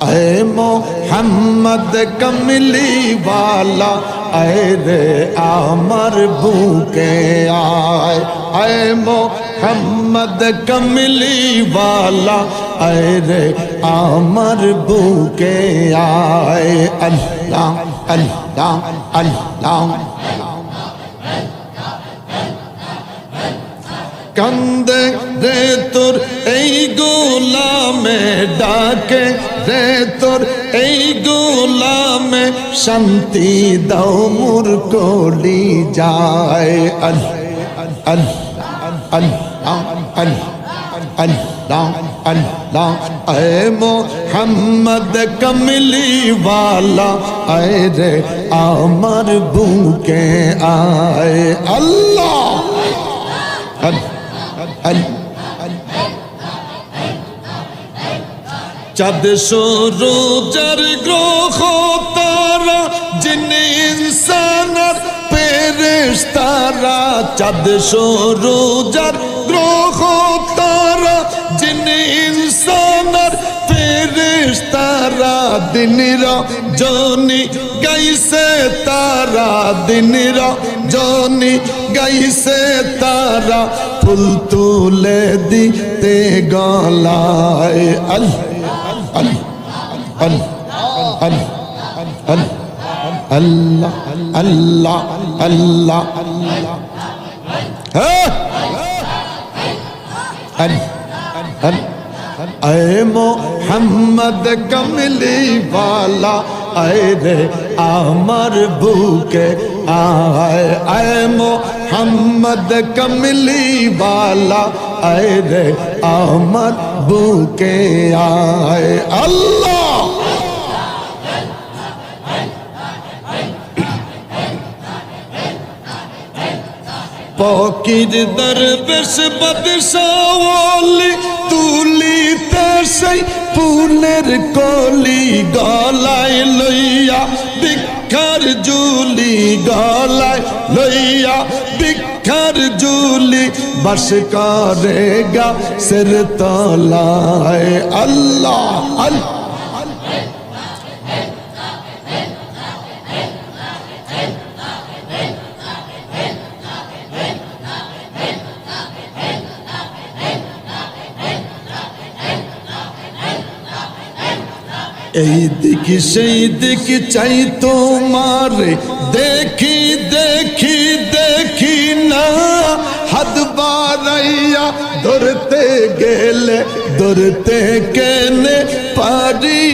ऐ मोहम्मद कमली वाला ऐ रे आमर भूखे आए ऐ मोहम्मद कमली वाला ऐ रे आमर भूखे आए अल्लाह अल्लाह अल्लाह कंदे रे तोर এই গোলামে ডাকে রে তোর এই গোলামে শান্তি দাও মোর কলি যায় আল্লাহ আল্লাহ আল্লাহ अल्लाह ऐ मोहम्मद कमली वाला ऐ रे आमर भूखे आए अल्लाह चाँद सूरजेर ग्रह तारा जिन्ने इंसान फेरेश्तारा चाँद सूरजेर ग्रह तारा जिन्ने इंसान फेरेश्तारा दिन रजनी गाइसे तारा दिन रजनी गाइसे तारा फूल तुले दीते गलाए अल्लाह अल्लाह अल्लाह ऐ मोहम्मद कमली वाला ऐ रे आमर भूखे आए ऐ मोहम्मद कमली वाला ऐ रे आमर भूखे आए अल्लाह फकीर दरवेश बदशावली तुलिते সেই ফুলের কলি গলায় লইয়া ভিক্ষার ঝুলি গলায় লইয়া ভিক্ষার ঝুলি বাস করে গাছের তলায় আল্লাহ আল্লাহ এই দিক সেই দিক চাই তোমারে দেখি দেখি দেখি না হাত বাড়াইয়া ধরতে গেলে ধরতে কেনে পারি